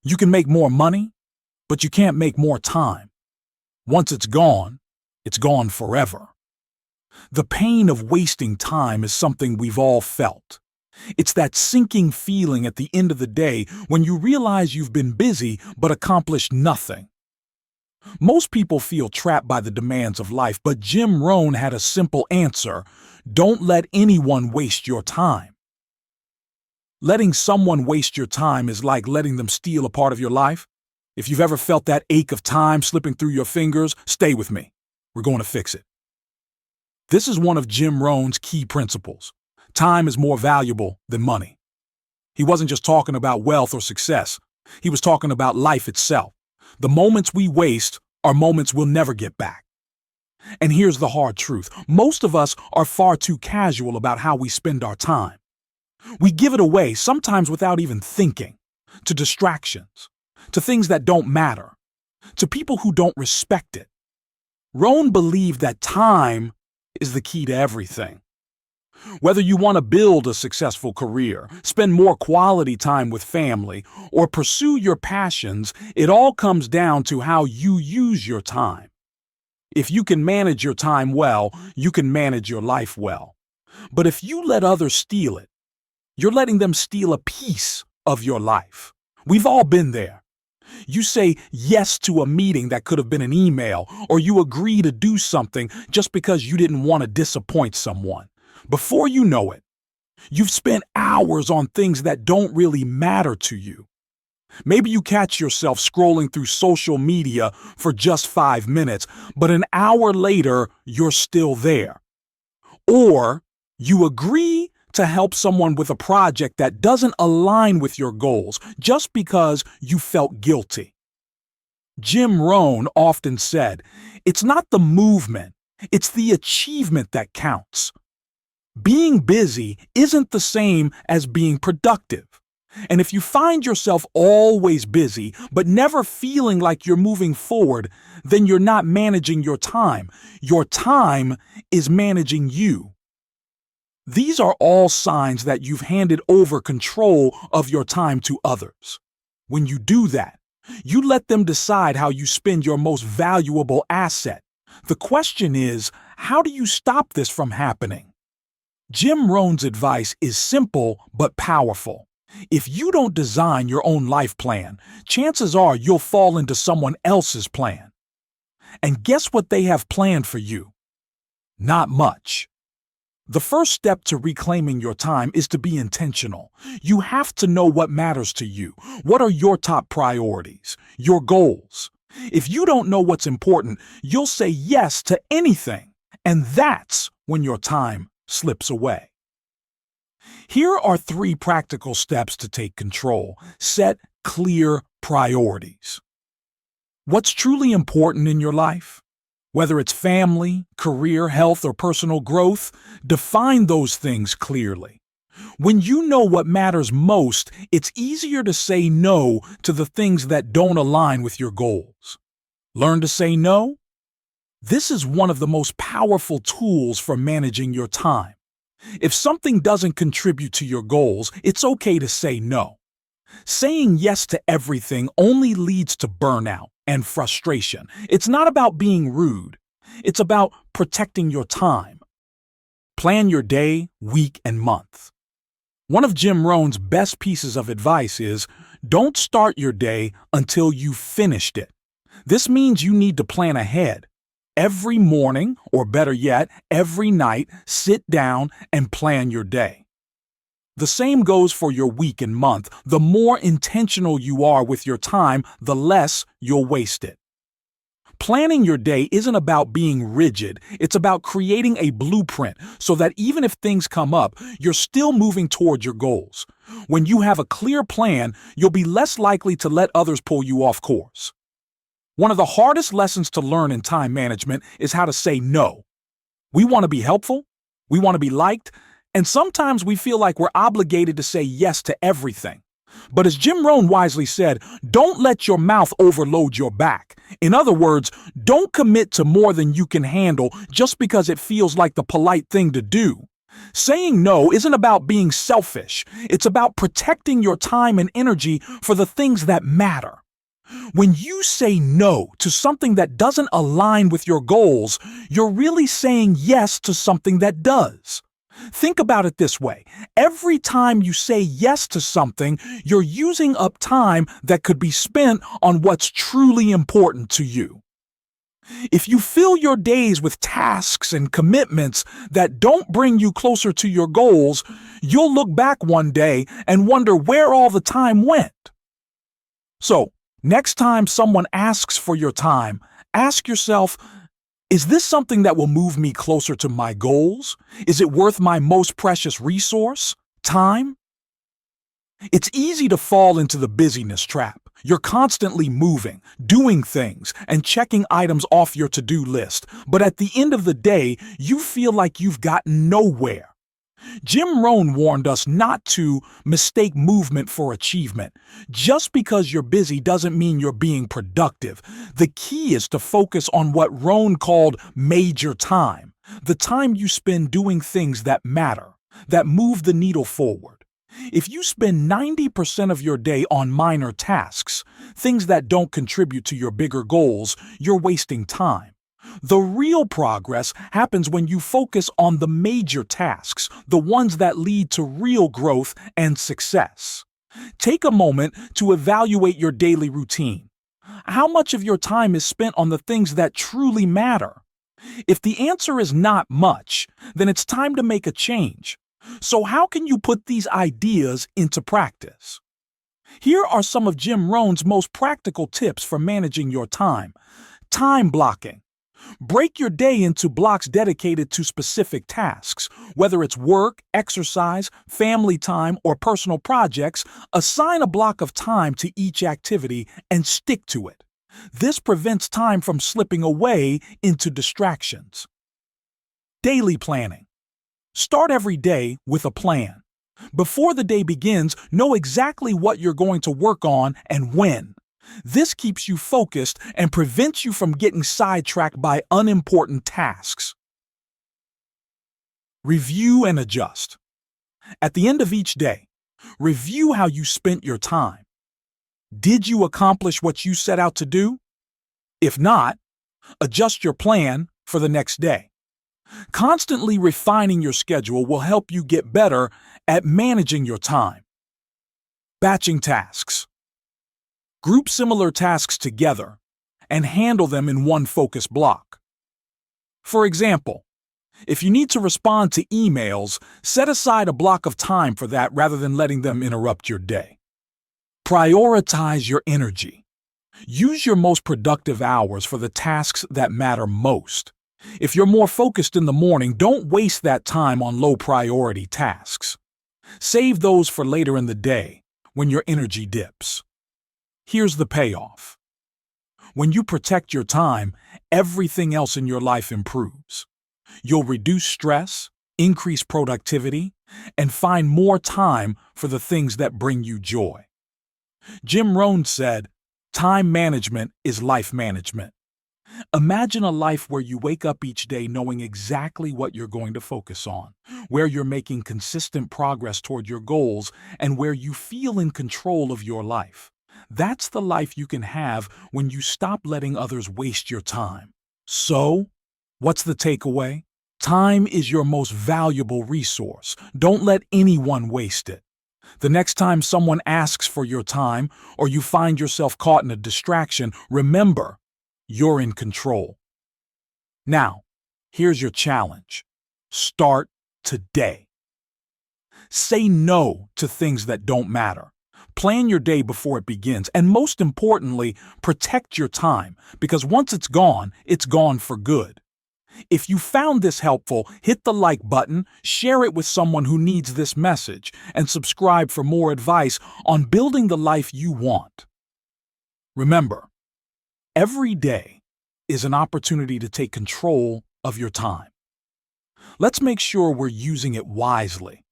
You can make more money, but you can't make more time. Once it's gone forever. The pain of wasting time is something we've all felt. It's that sinking feeling at the end of the day when you realize you've been busy but accomplished nothing. Most people feel trapped by the demands of life, but Jim Rohn had a simple answer: don't let anyone waste your time. Letting someone waste your time is like letting them steal a part of your life. If you've ever felt that ache of time slipping through your fingers, stay with me. We're going to fix it. This is one of Jim Rohn's key principles. Time is more valuable than money. He wasn't just talking about wealth or success. He was talking about life itself. The moments we waste are moments we'll never get back. And here's the hard truth. Most of us are far too casual about how we spend our time. We give it away, sometimes without even thinking, to distractions, to things that don't matter, to people who don't respect it. Rohn believed that time is the key to everything. Whether you want to build a successful career, spend more quality time with family, or pursue your passions, it all comes down to how you use your time. If you can manage your time well, you can manage your life well. But if you let others steal it, you're letting them steal a piece of your life. We've all been there. You say yes to a meeting that could have been an email, or you agree to do something just because you didn't want to disappoint someone. Before you know it, you've spent hours on things that don't really matter to you. Maybe you catch yourself scrolling through social media for just 5 minutes, but an hour later, you're still there. Or you agree to help someone with a project that doesn't align with your goals just because you felt guilty. Jim Rohn often said, it's not the movement, it's the achievement that counts. Being busy isn't the same as being productive. And if you find yourself always busy, but never feeling like you're moving forward, then you're not managing your time. Your time is managing you. These are all signs that you've handed over control of your time to others. When you do that, you let them decide how you spend your most valuable asset. The question is, how do you stop this from happening? Jim Rohn's advice is simple but powerful. If you don't design your own life plan, chances are you'll fall into someone else's plan. And guess what they have planned for you? Not much. The first step to reclaiming your time is to be intentional. You have to know what matters to you. What are your top priorities? Your goals? If you don't know what's important, you'll say yes to anything. And that's when your time slips away. Here are 3 practical steps to take control. Set clear priorities. What's truly important in your life? Whether it's family, career, health, or personal growth, define those things clearly. When you know what matters most, it's easier to say no to the things that don't align with your goals. Learn to say no? This is one of the most powerful tools for managing your time. If something doesn't contribute to your goals, it's okay to say no. Saying yes to everything only leads to burnout and frustration. It's not about being rude. It's about protecting your time. Plan your day, week, and month. One of Jim Rohn's best pieces of advice is, don't start your day until you've finished it. This means you need to plan ahead. Every morning, or better yet, every night, sit down and plan your day. The same goes for your week and month. The more intentional you are with your time, the less you'll waste it. Planning your day isn't about being rigid. It's about creating a blueprint so that even if things come up, you're still moving toward your goals. When you have a clear plan, you'll be less likely to let others pull you off course. One of the hardest lessons to learn in time management is how to say no. We want to be helpful, we want to be liked, and sometimes we feel like we're obligated to say yes to everything. But as Jim Rohn wisely said, don't let your mouth overload your back. In other words, don't commit to more than you can handle just because it feels like the polite thing to do. Saying no isn't about being selfish. It's about protecting your time and energy for the things that matter. When you say no to something that doesn't align with your goals, you're really saying yes to something that does. Think about it this way. Every time you say yes to something, you're using up time that could be spent on what's truly important to you. If you fill your days with tasks and commitments that don't bring you closer to your goals, you'll look back one day and wonder where all the time went. So, next time someone asks for your time, ask yourself, is this something that will move me closer to my goals? Is it worth my most precious resource, time? It's easy to fall into the busyness trap. You're constantly moving, doing things, and checking items off your to-do list, but at the end of the day, you feel like you've gotten nowhere. Jim Rohn warned us not to mistake movement for achievement. Just because you're busy doesn't mean you're being productive. The key is to focus on what Rohn called major time, the time you spend doing things that matter, that move the needle forward. If you spend 90% of your day on minor tasks, things that don't contribute to your bigger goals, you're wasting time. The real progress happens when you focus on the major tasks, the ones that lead to real growth and success. Take a moment to evaluate your daily routine. How much of your time is spent on the things that truly matter? If the answer is not much, then it's time to make a change. So how can you put these ideas into practice? Here are some of Jim Rohn's most practical tips for managing your time. Time blocking. Break your day into blocks dedicated to specific tasks. Whether it's work, exercise, family time, or personal projects, assign a block of time to each activity and stick to it. This prevents time from slipping away into distractions. Daily planning. Start every day with a plan. Before the day begins, know exactly what you're going to work on and when. This keeps you focused and prevents you from getting sidetracked by unimportant tasks. Review and adjust. At the end of each day, review how you spent your time. Did you accomplish what you set out to do? If not, adjust your plan for the next day. Constantly refining your schedule will help you get better at managing your time. Batching tasks. Group similar tasks together and handle them in one focus block. For example, if you need to respond to emails, set aside a block of time for that rather than letting them interrupt your day. Prioritize your energy. Use your most productive hours for the tasks that matter most. If you're more focused in the morning, don't waste that time on low-priority tasks. Save those for later in the day, when your energy dips. Here's the payoff. When you protect your time, everything else in your life improves. You'll reduce stress, increase productivity, and find more time for the things that bring you joy. Jim Rohn said, "Time management is life management." Imagine a life where you wake up each day knowing exactly what you're going to focus on, where you're making consistent progress toward your goals, and where you feel in control of your life. That's the life you can have when you stop letting others waste your time. So, what's the takeaway? Time is your most valuable resource. Don't let anyone waste it. The next time someone asks for your time or you find yourself caught in a distraction, remember, you're in control. Now, here's your challenge. Start today. Say no to things that don't matter. Plan your day before it begins, and most importantly, protect your time, because once it's gone for good. If you found this helpful, hit the like button, share it with someone who needs this message, and subscribe for more advice on building the life you want. Remember, every day is an opportunity to take control of your time. Let's make sure we're using it wisely.